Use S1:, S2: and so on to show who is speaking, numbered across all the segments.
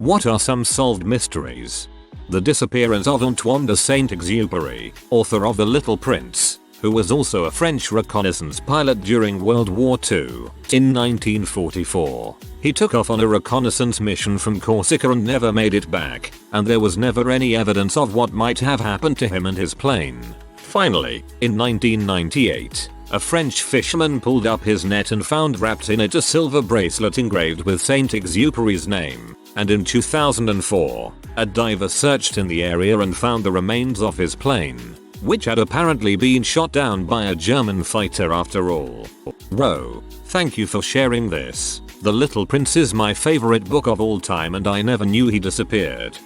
S1: What are some solved mysteries? The disappearance of Antoine de Saint-Exupéry, author of The Little Prince, who was also a French reconnaissance pilot during World War II. In 1944, he took off on a reconnaissance mission from Corsica and never made it back, and there was never any evidence of what might have happened to him and his plane. Finally, in 1998, a French fisherman pulled up his net and found wrapped in it a silver bracelet engraved with Saint-Exupéry's name, and in 2004, a diver searched in the area and found the remains of his plane, which had apparently been shot down by a German fighter after all. Ro, thank you for sharing this. The Little Prince is my favorite book of all time and I never knew he disappeared.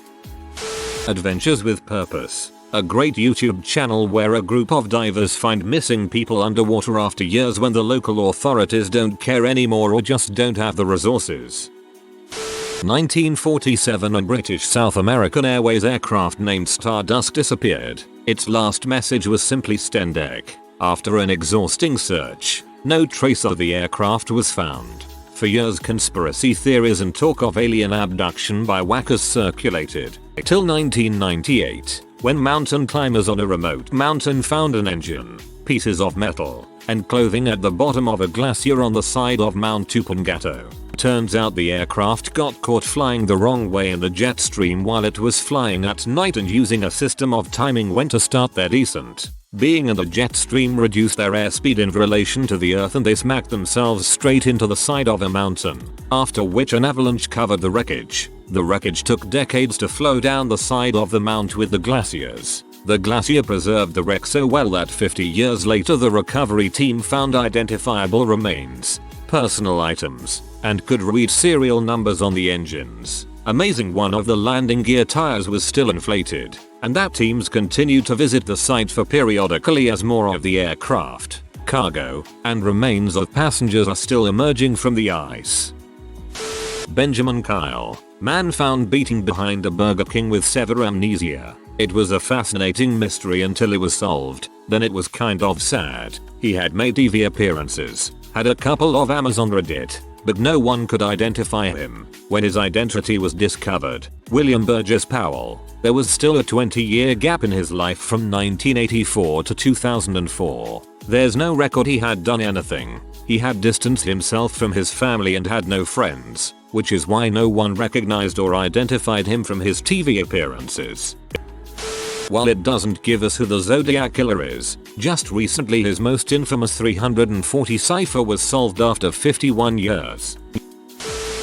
S1: Adventures with Purpose, a great YouTube channel where a group of divers find missing people underwater after years when the local authorities don't care anymore or just don't have the resources. 1947, a British South American Airways aircraft named Stardust disappeared. Its last message was simply "Stand deck." After an exhausting search, no trace of the aircraft was found. For years, conspiracy theories and talk of alien abduction by whackers circulated, till 1998, when mountain climbers on a remote mountain found an engine, pieces of metal, and clothing at the bottom of a glacier on the side of Mount Tupungato. Turns out the aircraft got caught flying the wrong way in the jet stream while it was flying at night, and using a system of timing when to start their descent. Being in the jet stream reduced their airspeed in relation to the earth and they smacked themselves straight into the side of a mountain, after which an avalanche covered the wreckage. The wreckage took decades to flow down the side of the mount with the glaciers. The glacier preserved the wreck so well that 50 years later the recovery team found identifiable remains, personal items, and could read serial numbers on the engines. Amazing, one of the landing gear tires was still inflated, and that teams continued to visit the site for periodically as more of the aircraft, cargo, and remains of passengers are still emerging from the ice. Benjamin Kyle, man found beating behind a Burger King with severe amnesia. It was a fascinating mystery until it was solved, then it was kind of sad. He had made TV appearances, had a couple of Amazon Reddit, but no one could identify him. When his identity was discovered, William Burgess Powell, there was still a 20-year gap in his life from 1984 to 2004. There's no record he had done anything. He had distanced himself from his family and had no friends, which is why no one recognized or identified him from his TV appearances. While it doesn't give us who the Zodiac Killer is, just recently his most infamous 340 cipher was solved after 51 years.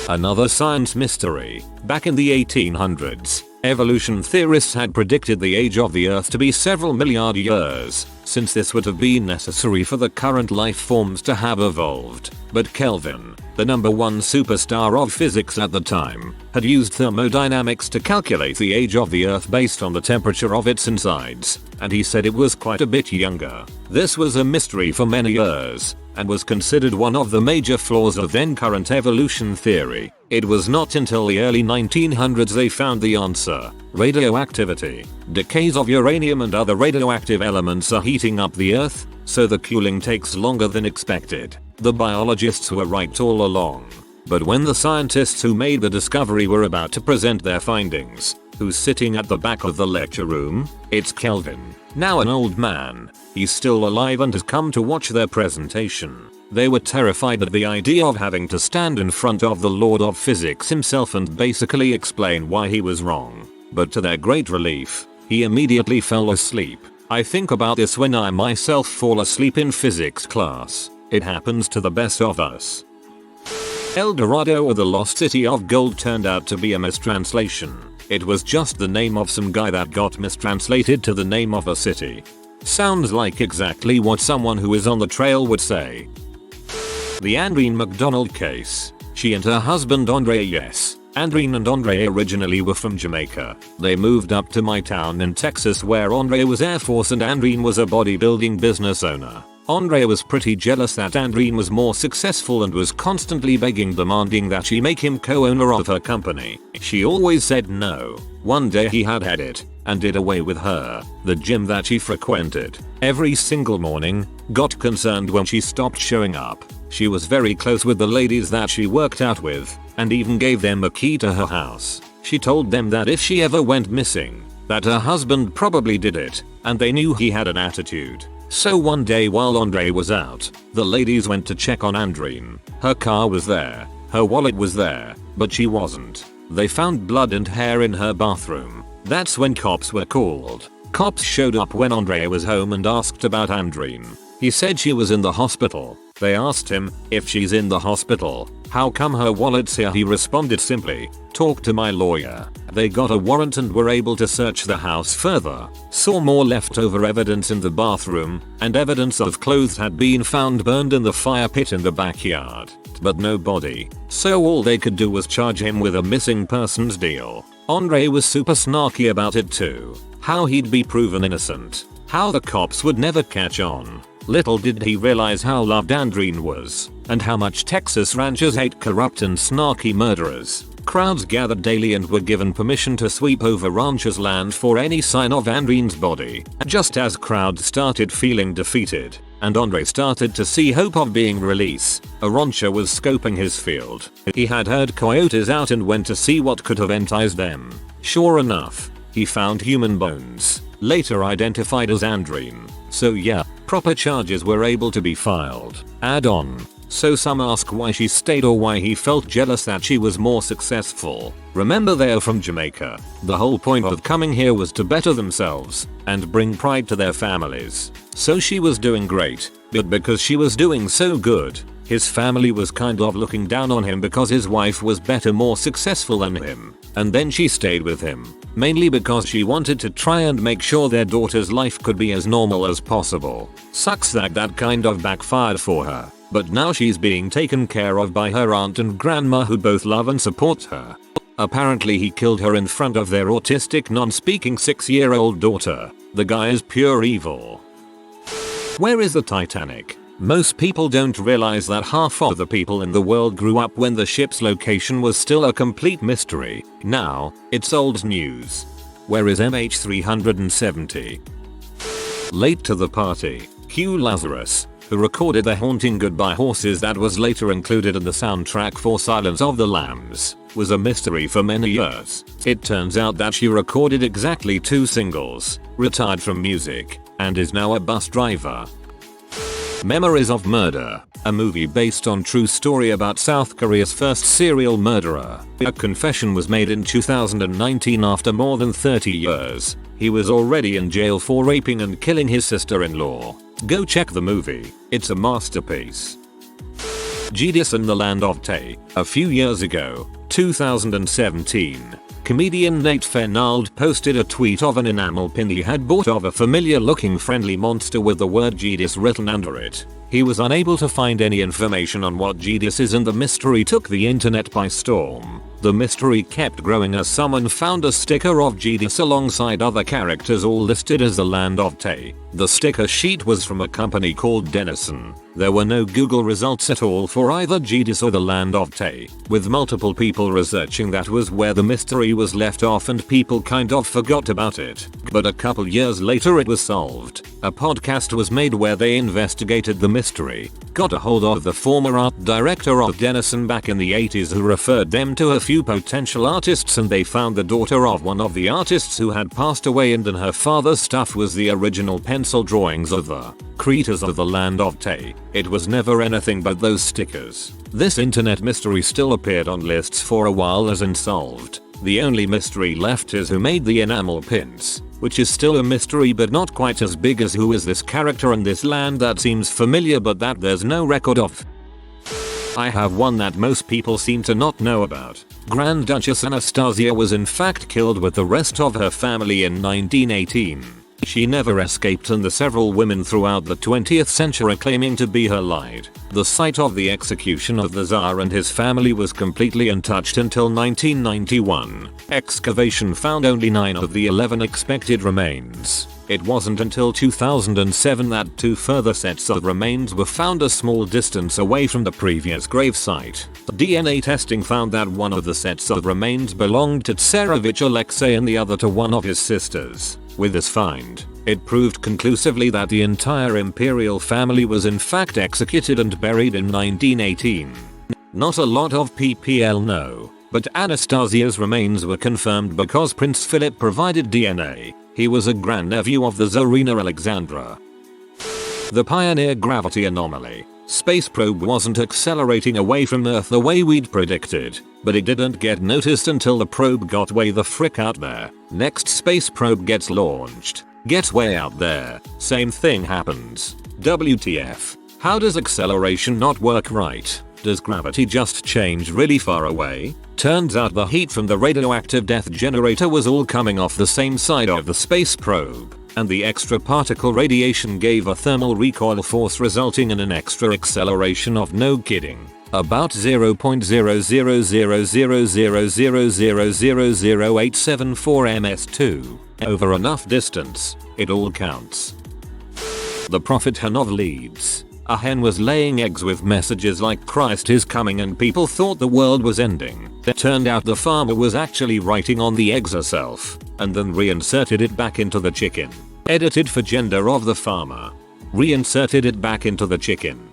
S1: Another science mystery. Back in the 1800s, evolution theorists had predicted the age of the Earth to be several milliard years, since this would have been necessary for the current life forms to have evolved. But Kelvin, the #1 superstar of physics at the time, had used thermodynamics to calculate the age of the Earth based on the temperature of its insides, and he said it was quite a bit younger. This was a mystery for many years, and was considered one of the major flaws of then current evolution theory. It was not until the early 1900s they found the answer: radioactivity. Decays of uranium and other radioactive elements are heating up the Earth, so the cooling takes longer than expected. The biologists were right all along. But when the scientists who made the discovery were about to present their findings, who's sitting at the back of the lecture room? It's Kelvin. Now an old man, he's still alive and has come to watch their presentation. They were terrified at the idea of having to stand in front of the Lord of Physics himself and basically explain why he was wrong. But to their great relief, he immediately fell asleep. I think about this when I myself fall asleep in physics class. It happens to the best of us. El Dorado, or the Lost City of Gold, turned out to be a mistranslation. It was just the name of some guy that got mistranslated to the name of a city. Sounds like exactly what someone who is on the trail would say. The Andreen McDonald case. She and her husband Andre, yes. Andreen and Andre originally were from Jamaica. They moved up to my town in Texas where Andre was Air Force and Andreen was a bodybuilding business owner. Andre was pretty jealous that Andreen was more successful and was constantly demanding that she make him co-owner of her company. She always said no. One day he had it, and did away with her. The gym that she frequented every single morning got concerned when she stopped showing up. She was very close with the ladies that she worked out with, and even gave them a key to her house. She told them that if she ever went missing, that her husband probably did it, and they knew he had an attitude. So one day while Andre was out, the ladies went to check on Andreen. Her car was there, her wallet was there, but she wasn't. They found blood and hair in her bathroom. That's when cops were called. Cops showed up when Andre was home and asked about Andreen. He said she was in the hospital. They asked him, if she's in the hospital, how come her wallet's here? He responded simply, talk to my lawyer. They got a warrant and were able to search the house further. Saw more leftover evidence in the bathroom, and evidence of clothes had been found burned in the fire pit in the backyard, but no body. So all they could do was charge him with a missing persons deal. Andre was super snarky about it too. How he'd be proven innocent. How the cops would never catch on. Little did he realize how loved Andreen was, and how much Texas ranchers hate corrupt and snarky murderers. Crowds gathered daily and were given permission to sweep over ranchers' land for any sign of Andreen's body. Just as crowds started feeling defeated, and Andre started to see hope of being released, a rancher was scoping his field. He had heard coyotes out and went to see what could have enticed them. Sure enough, he found human bones, later identified as Andreen. So yeah, proper charges were able to be filed. Add on. So some ask why she stayed or why he felt jealous that she was more successful. Remember, they are from Jamaica. The whole point of coming here was to better themselves and bring pride to their families. So she was doing great, but because she was doing so good, his family was kind of looking down on him because his wife was better, more successful than him. And then she stayed with him, mainly because she wanted to try and make sure their daughter's life could be as normal as possible. Sucks that that kind of backfired for her. But now she's being taken care of by her aunt and grandma, who both love and support her. Apparently he killed her in front of their autistic, non-speaking 6-year-old daughter. The guy is pure evil. Where is the Titanic? Most people don't realize that half of the people in the world grew up when the ship's location was still a complete mystery. Now, it's old news. Where is MH370? Late to the party, Hugh Lazarus, who recorded the haunting Goodbye Horses that was later included in the soundtrack for Silence of the Lambs, was a mystery for many years. It turns out that she recorded exactly 2 singles, retired from music, and is now a bus driver. Memories of Murder, a movie based on true story about South Korea's first serial murderer. A confession was made in 2019 after more than 30 years. He was already in jail for raping and killing his sister-in-law. Go check the movie, it's a masterpiece. Jesus and the Land of Tay. A few years ago, 2017, comedian Nate Fernald posted a tweet of an enamel pin he had bought of a familiar looking friendly monster with the word Jesus written under it. He was unable to find any information on what Jesus is, and the mystery took the internet by storm. The mystery kept growing as someone found a sticker of Jesus alongside other characters all listed as the Land of Tay. The sticker sheet was from a company called Denison. There were no Google results at all for either Jesus or the Land of Tay. With multiple people researching, that was where the mystery was left off and people kind of forgot about it. But a couple years later it was solved. A podcast was made where they investigated the mystery, got a hold of the former art director of Denison back in the 80s who referred them to a few potential artists, and they found the daughter of one of the artists who had passed away, and in her father's stuff was the original pencil drawings of the creators of the Land of Tay. It was never anything but those stickers. This internet mystery still appeared on lists for a while as unsolved. The only mystery left is who made the enamel pins, which is still a mystery but not quite as big as who is this character in this land that seems familiar but that there's no record of. I have one that most people seem to not know about. Grand Duchess Anastasia was in fact killed with the rest of her family in 1918. She never escaped, and the several women throughout the 20th century claiming to be her lied. The site of the execution of the Tsar and his family was completely untouched until 1991. Excavation found only 9 of the 11 expected remains. It wasn't until 2007 that 2 further sets of remains were found a small distance away from the previous gravesite. DNA testing found that one of the sets of remains belonged to Tsarevich Alexei and the other to one of his sisters. With this find, it proved conclusively that the entire imperial family was in fact executed and buried in 1918. Not a lot of PPL know. but Anastasia's remains were confirmed because Prince Philip provided DNA. He was a grandnephew of the Tsarina Alexandra. The Pioneer gravity anomaly. Space probe wasn't accelerating away from Earth the way we'd predicted, but it didn't get noticed until the probe got way the frick out there. Next space probe gets launched. Gets way out there. Same thing happens. WTF. How does acceleration not work right? Does gravity just change really far away? Turns out the heat from the radioactive death generator was all coming off the same side of the space probe, and the extra particle radiation gave a thermal recoil force resulting in an extra acceleration of, no kidding, about 0.000000000874 ms2. Over enough distance, it all counts. The Prophet Hen of Leeds. A hen was laying eggs with messages like "Christ is coming" and people thought the world was ending. It turned out the farmer was actually writing on the eggs herself, and then reinserted it back into the chicken. Edited for gender of the farmer. Reinserted it back into the chicken.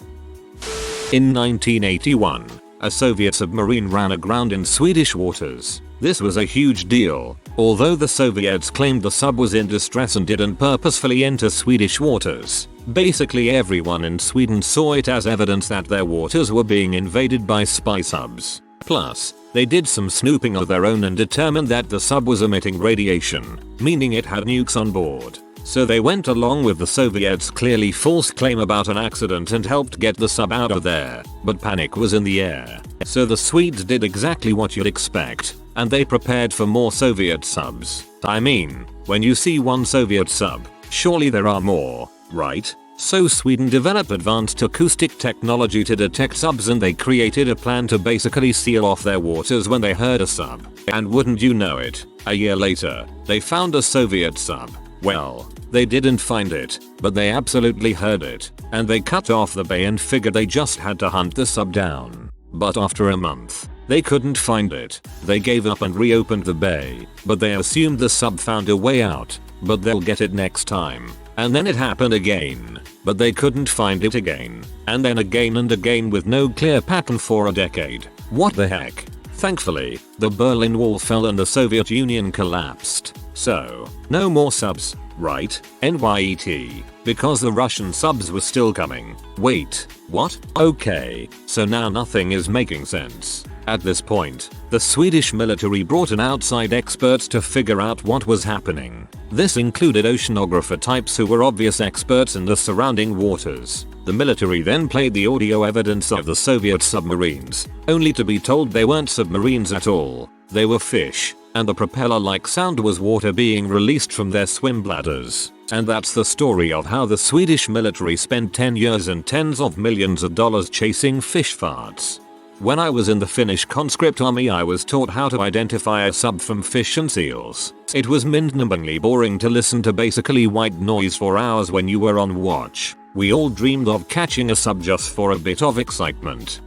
S1: In 1981, a Soviet submarine ran aground in Swedish waters. This was a huge deal, although the Soviets claimed the sub was in distress and didn't purposefully enter Swedish waters. Basically everyone in Sweden saw it as evidence that their waters were being invaded by spy subs. Plus, they did some snooping of their own and determined that the sub was emitting radiation, meaning it had nukes on board. So they went along with the Soviets' clearly false claim about an accident and helped get the sub out of there, but panic was in the air. So the Swedes did exactly what you'd expect, and they prepared for more Soviet subs. I mean, when you see one Soviet sub, surely there are more, right? So Sweden developed advanced acoustic technology to detect subs, and they created a plan to basically seal off their waters when they heard a sub. And wouldn't you know it, a year later, they found a Soviet sub. Well, they didn't find it, but they absolutely heard it, and they cut off the bay and figured they just had to hunt the sub down. But after a month, they couldn't find it. They gave up and reopened the bay, but they assumed the sub found a way out, but they'll get it next time. And then it happened again, but they couldn't find it again, and then again and again with no clear pattern for a decade. What the heck? Thankfully, the Berlin Wall fell and the Soviet Union collapsed. So, no more subs, right? NYET. Because the Russian subs were still coming. Wait, what? Okay, so now nothing is making sense. At this point, the Swedish military brought in outside experts to figure out what was happening. This included oceanographer types who were obvious experts in the surrounding waters. The military then played the audio evidence of the Soviet submarines, only to be told they weren't submarines at all. They were fish, and the propeller-like sound was water being released from their swim bladders. And that's the story of how the Swedish military spent 10 years and tens of millions of dollars chasing fish farts. When I was in the Finnish conscript army, I was taught how to identify a sub from fish and seals. It was mind-numbingly boring to listen to basically white noise for hours when you were on watch. We all dreamed of catching a sub just for a bit of excitement.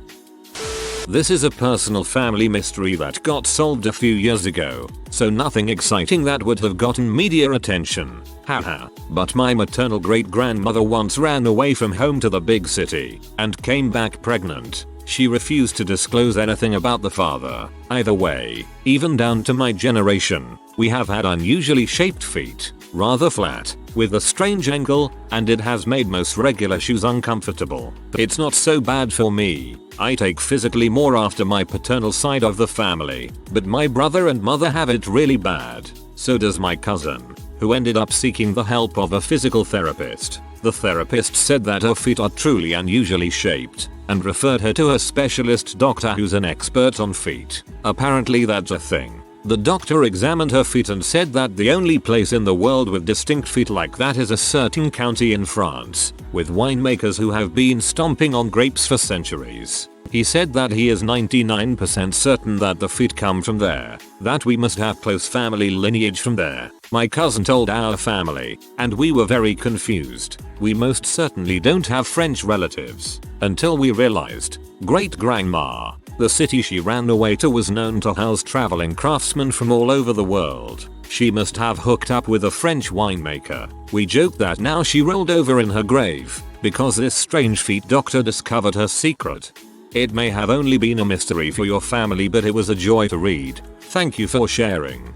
S1: This is a personal family mystery that got solved a few years ago, so nothing exciting that would have gotten media attention. Haha. But my maternal great-grandmother once ran away from home to the big city and came back pregnant. She refused to disclose anything about the father. Either way, even down to my generation, we have had unusually shaped feet, rather flat, with a strange angle, and it has made most regular shoes uncomfortable. It's not so bad for me. I take physically more after my paternal side of the family, but my brother and mother have it really bad. So does my cousin, who ended up seeking the help of a physical therapist. The therapist said that her feet are truly unusually shaped, and referred her to a specialist doctor who's an expert on feet. Apparently that's a thing. The doctor examined her feet and said that the only place in the world with distinct feet like that is a certain county in France, with winemakers who have been stomping on grapes for centuries. He said that he is 99% certain that the feet come from there, that we must have close family lineage from there. My cousin told our family, and we were very confused. We most certainly don't have French relatives, until we realized, great-grandma, the city she ran away to, was known to house traveling craftsmen from all over the world. She must have hooked up with a French winemaker. We joked that now she rolled over in her grave, because this strange feet doctor discovered her secret. It may have only been a mystery for your family, but it was a joy to read. Thank you for sharing.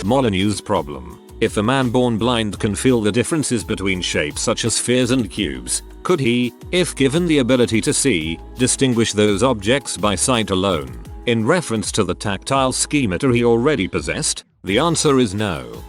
S1: Molyneux's problem. If a man born blind can feel the differences between shapes such as spheres and cubes, could he, if given the ability to see, distinguish those objects by sight alone? In reference to the tactile schemata he already possessed, the answer is no.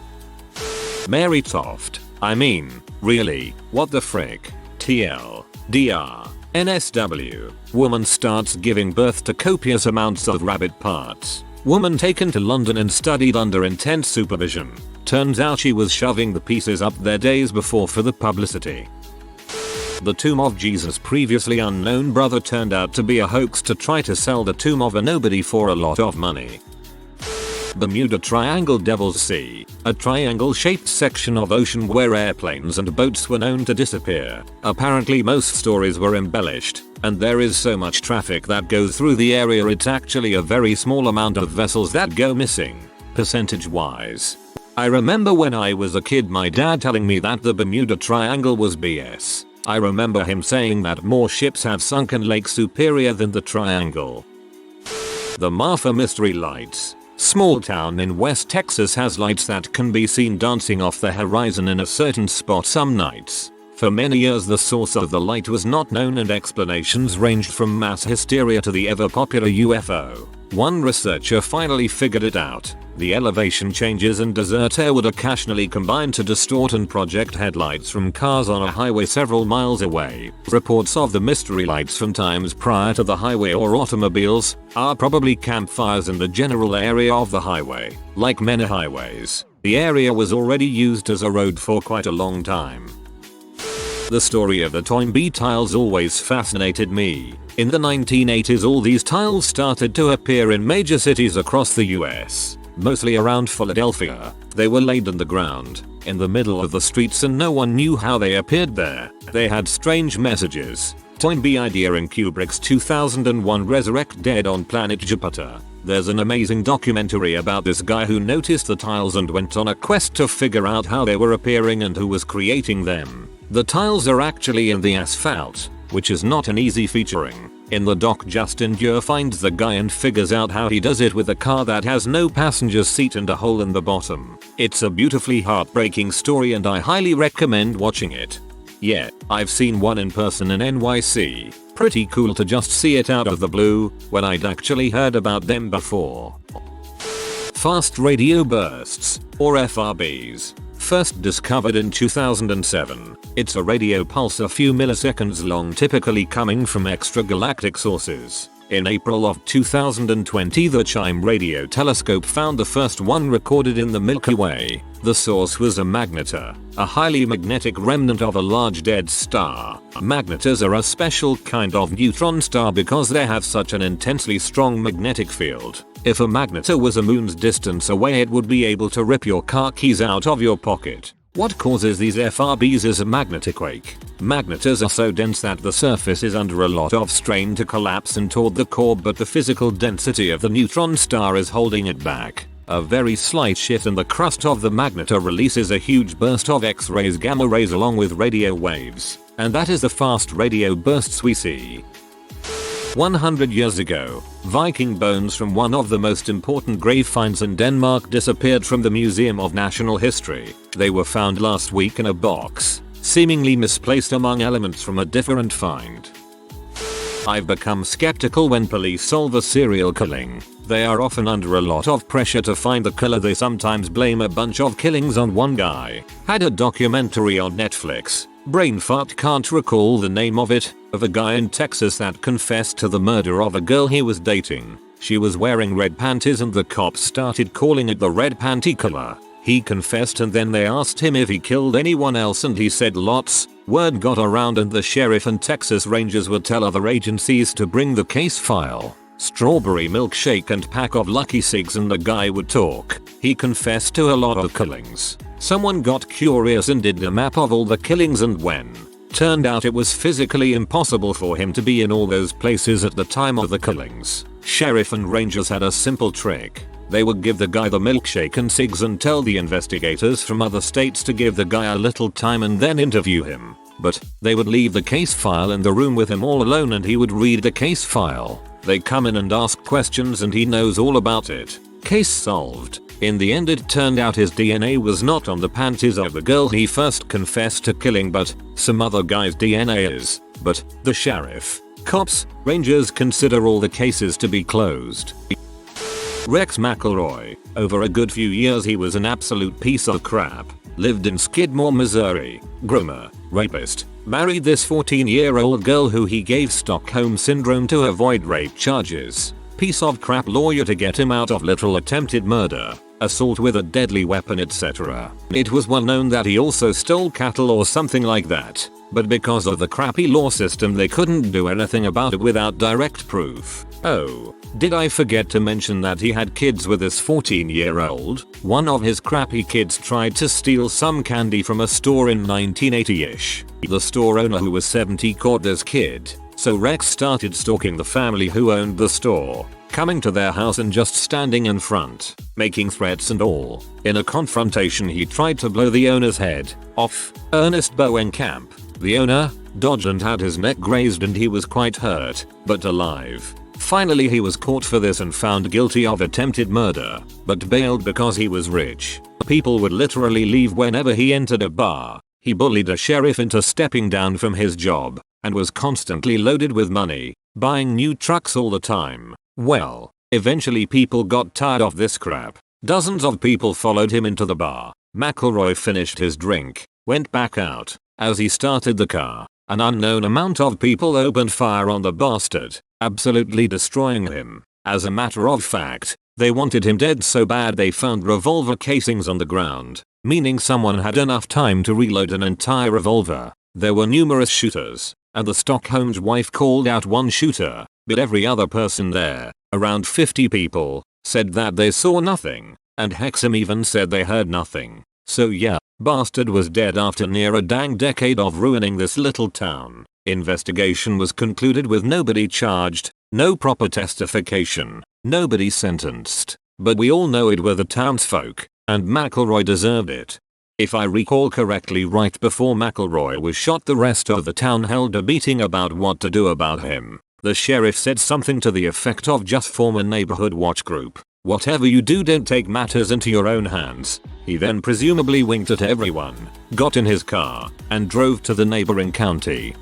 S1: Mary Toft. I mean, really, what the frick? TL. DR. NSW. Woman starts giving birth to copious amounts of rabbit parts. Woman taken to London and studied under intense supervision. Turns out she was shoving the pieces up there days before for the publicity. The tomb of Jesus' previously unknown brother turned out to be a hoax to try to sell the tomb of a nobody for a lot of money. Bermuda Triangle Devil's Sea, a triangle-shaped section of ocean where airplanes and boats were known to disappear. Apparently most stories were embellished, and there is so much traffic that goes through the area it's actually a very small amount of vessels that go missing, percentage-wise. I remember when I was a kid my dad telling me that the Bermuda Triangle was BS. I remember him saying that more ships have sunk in Lake Superior than the Triangle. The Marfa Mystery Lights. Small town in West Texas has lights that can be seen dancing off the horizon in a certain spot some nights. For many years the source of the light was not known and explanations ranged from mass hysteria to the ever popular UFO. One researcher finally figured it out. The elevation changes and desert air would occasionally combine to distort and project headlights from cars on a highway several miles away. Reports of the mystery lights from times prior to the highway or automobiles are probably campfires in the general area of the highway. Like many highways, the area was already used as a road for quite a long time. The story of the Toynbee tiles always fascinated me. In the 1980s all these tiles started to appear in major cities across the US. Mostly around Philadelphia. They were laid in the ground, in the middle of the streets, and no one knew how they appeared there. They had strange messages. Toynbee idea in Kubrick's 2001 Resurrect Dead on planet Jupiter. There's an amazing documentary about this guy who noticed the tiles and went on a quest to figure out how they were appearing and who was creating them. The tiles are actually in the asphalt, which is not an easy featuring. In the doc Justin Dior finds the guy and figures out how he does it with a car that has no passenger seat and a hole in the bottom. It's a beautifully heartbreaking story and I highly recommend watching it. Yeah, I've seen one in person in NYC. Pretty cool to just see it out of the blue when I'd actually heard about them before. Fast radio bursts, or FRBs. First discovered in 2007, it's a radio pulse a few milliseconds long, typically coming from extragalactic sources. In April of 2020 the Chime radio telescope found the first one recorded in the Milky Way. The source was a magnetar, a highly magnetic remnant of a large dead star. Magnetars are a special kind of neutron star because they have such an intensely strong magnetic field. If a magnetar was a moon's distance away it would be able to rip your car keys out of your pocket. What causes these FRBs is a magnetoquake. Magnetars are so dense that the surface is under a lot of strain to collapse and toward the core, but the physical density of the neutron star is holding it back. A very slight shift in the crust of the magnetar releases a huge burst of X-rays, gamma rays along with radio waves. And that is the fast radio bursts we see. 100 years ago, Viking bones from one of the most important grave finds in Denmark disappeared from the Museum of National History. They were found last week in a box, seemingly misplaced among elements from a different find. I've become skeptical when police solve a serial killing. They are often under a lot of pressure to find the killer. They sometimes blame a bunch of killings on one guy. Had a documentary on Netflix, brain fart, can't recall the name of it, of a guy in Texas that confessed to the murder of a girl he was dating. She was wearing red panties and the cops started calling it the red panty killer. He confessed and then they asked him if he killed anyone else and he said lots. Word got around and the sheriff and Texas Rangers would tell other agencies to bring the case file. Strawberry milkshake and pack of Lucky Cigs and the guy would talk. He confessed to a lot of killings. Someone got curious and did a map of all the killings and when. Turned out it was physically impossible for him to be in all those places at the time of the killings. Sheriff and Rangers had a simple trick. They would give the guy the milkshake and cigs and tell the investigators from other states to give the guy a little time and then interview him. but they would leave the case file in the room with him all alone and he would read the case file. They come in and ask questions and he knows all about it. Case solved. In the end it turned out his DNA was not on the panties of the girl he first confessed to killing but some other guy's DNA is. But the sheriff, cops, rangers consider all the cases to be closed. Rex McElroy. Over a good few years he was an absolute piece of crap. Lived in Skidmore, Missouri. Groomer, rapist. Married this 14-year-old girl who he gave Stockholm Syndrome to avoid rape charges. Piece of crap lawyer to get him out of literal attempted murder, assault with a deadly weapon, etc. It was well known that he also stole cattle or something like that, but because of the crappy law system they couldn't do anything about it without direct proof. Oh, did I forget to mention that he had kids with this 14-year-old? One of his crappy kids tried to steal some candy from a store in 1980-ish. The store owner, who was 70, caught this kid, so Rex started stalking the family who owned the store, coming to their house and just standing in front, making threats and all. In a confrontation he tried to blow the owner's head off. Ernest Bowenkamp, the owner, dodged and had his neck grazed and he was quite hurt, but alive. Finally he was caught for this and found guilty of attempted murder, but bailed because he was rich. People would literally leave whenever he entered a bar. He bullied a sheriff into stepping down from his job, and was constantly loaded with money, buying new trucks all the time. Well, eventually people got tired of this crap. Dozens of people followed him into the bar. McElroy finished his drink, went back out. As he started the car, an unknown amount of people opened fire on the bastard, absolutely destroying him. As a matter of fact, they wanted him dead so bad they found revolver casings on the ground, meaning someone had enough time to reload an entire revolver. There were numerous shooters, and the Stockholm's wife called out one shooter, but every other person there, around 50 people, said that they saw nothing, and Hexam even said they heard nothing. So yeah, bastard was dead after near a dang decade of ruining this little town. Investigation was concluded with nobody charged, no proper testification, nobody sentenced. But we all know it were the townsfolk, and McElroy deserved it. If I recall correctly, right before McElroy was shot the rest of the town held a meeting about what to do about him. The sheriff said something to the effect of just form a neighborhood watch group. Whatever you do, don't take matters into your own hands. He then presumably winked at everyone, got in his car, and drove to the neighboring county.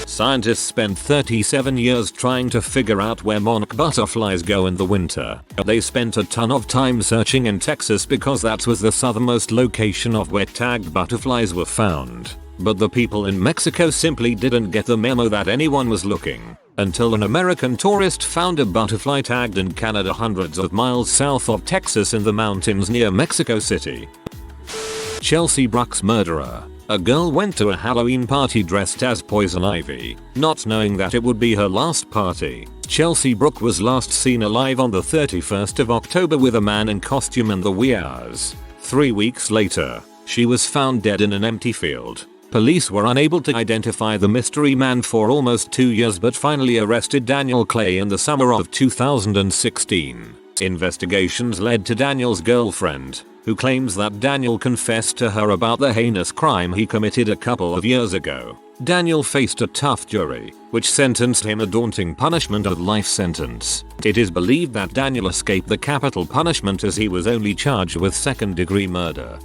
S1: Scientists spent 37 years trying to figure out where monarch butterflies go in the winter. They spent a ton of time searching in Texas because that was the southernmost location of where tagged butterflies were found. But the people in Mexico simply didn't get the memo that anyone was looking, until an American tourist found a butterfly tagged in Canada hundreds of miles south of Texas in the mountains near Mexico City. Chelsea Bruck's murderer. A girl went to a Halloween party dressed as Poison Ivy, not knowing that it would be her last party. Chelsea Brook was last seen alive on the 31st of October with a man in costume in the wee hours. 3 weeks later, she was found dead in an empty field. Police were unable to identify the mystery man for almost 2 years but finally arrested Daniel Clay in the summer of 2016. Investigations led to Daniel's girlfriend, who claims that Daniel confessed to her about the heinous crime he committed a couple of years ago. Daniel faced a tough jury, which sentenced him a daunting punishment of life sentence. It is believed that Daniel escaped the capital punishment as he was only charged with second-degree murder.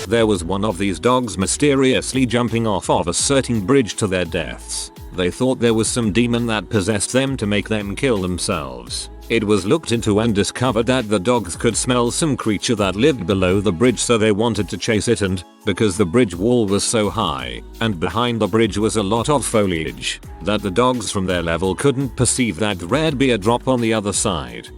S1: There was one of these dogs mysteriously jumping off of a certain bridge to their deaths. They thought there was some demon that possessed them to make them kill themselves. It was looked into and discovered that the dogs could smell some creature that lived below the bridge, so they wanted to chase it, and because the bridge wall was so high and behind the bridge was a lot of foliage, that the dogs from their level couldn't perceive that there'd be a drop on the other side.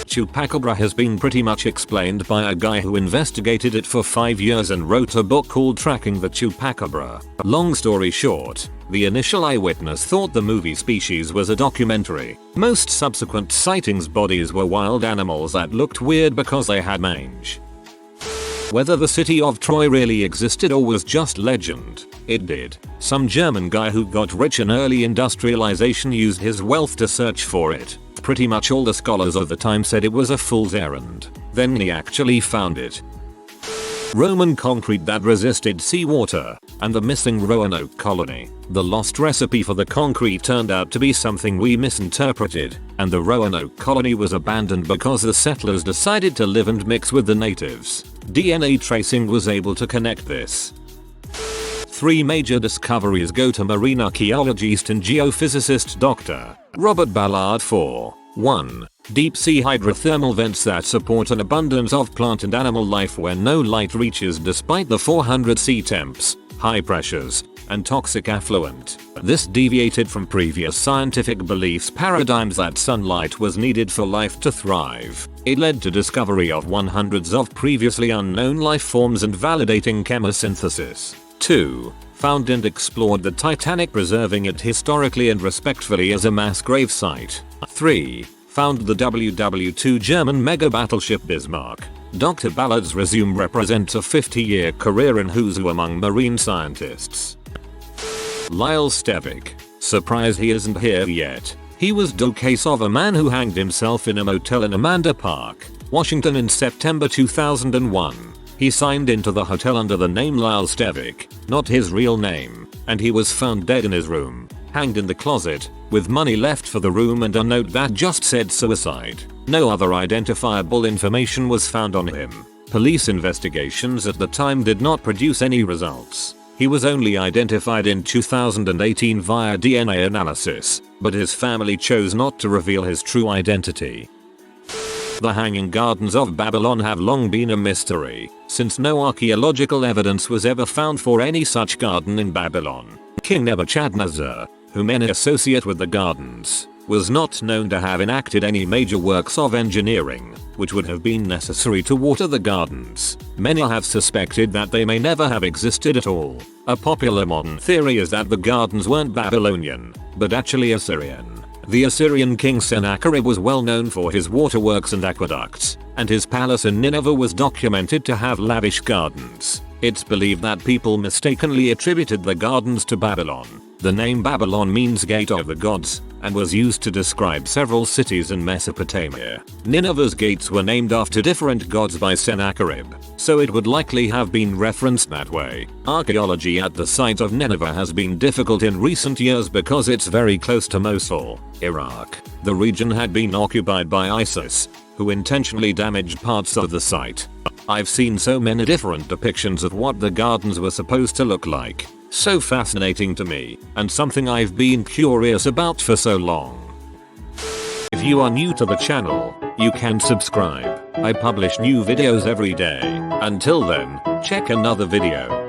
S1: Chupacabra has been pretty much explained by a guy who investigated it for 5 years and wrote a book called Tracking the Chupacabra. Long story short, the initial eyewitness thought the movie Species was a documentary. Most subsequent sightings' bodies were wild animals that looked weird because they had mange. Whether the city of Troy really existed or was just legend, it did. Some German guy who got rich in early industrialization used his wealth to search for it. Pretty much all the scholars of the time said it was a fool's errand. Then he actually found it. Roman concrete that resisted seawater. and the missing Roanoke colony. The lost recipe for the concrete turned out to be something we misinterpreted, and the Roanoke colony was abandoned because the settlers decided to live and mix with the natives. DNA tracing was able to connect this. 3 major discoveries go to marine archaeologist and geophysicist Dr. Robert Ballard for 1. Deep sea hydrothermal vents that support an abundance of plant and animal life where no light reaches despite the 400 sea temps, high pressures, and toxic effluent. This deviated from previous scientific beliefs paradigms that sunlight was needed for life to thrive. It led to discovery of hundreds of previously unknown life forms and validating chemosynthesis. 2. Found and explored the Titanic, preserving it historically and respectfully as a mass grave site. 3. Found the WW2 German mega battleship Bismarck. Dr. Ballard's resume represents a 50-year career in who's who among marine scientists. Lyle Stevik. Surprised he isn't here yet. He was the case of a man who hanged himself in a motel in Amanda Park, Washington in September 2001. He signed into the hotel under the name Lyle Stevik, not his real name, and he was found dead in his room, hanged in the closet, with money left for the room and a note that just said suicide. No other identifiable information was found on him. Police investigations at the time did not produce any results. He was only identified in 2018 via DNA analysis, but his family chose not to reveal his true identity. The Hanging Gardens of Babylon have long been a mystery, since no archaeological evidence was ever found for any such garden in Babylon. King Nebuchadnezzar, who many associate with the gardens, was not known to have enacted any major works of engineering, which would have been necessary to water the gardens. Many have suspected that they may never have existed at all. A popular modern theory is that the gardens weren't Babylonian, but actually Assyrian. The Assyrian king Sennacherib was well known for his waterworks and aqueducts, and his palace in Nineveh was documented to have lavish gardens. It's believed that people mistakenly attributed the gardens to Babylon. The name Babylon means gate of the gods, and was used to describe several cities in Mesopotamia. Nineveh's gates were named after different gods by Sennacherib, so it would likely have been referenced that way. Archaeology at the site of Nineveh has been difficult in recent years because it's very close to Mosul, Iraq. The region had been occupied by ISIS, who intentionally damaged parts of the site. I've seen so many different depictions of what the gardens were supposed to look like. So fascinating to me, and something I've been curious about for so long. If you are new to the channel, you can subscribe. I publish new videos every day. Until then, check another video.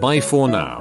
S1: Bye for now.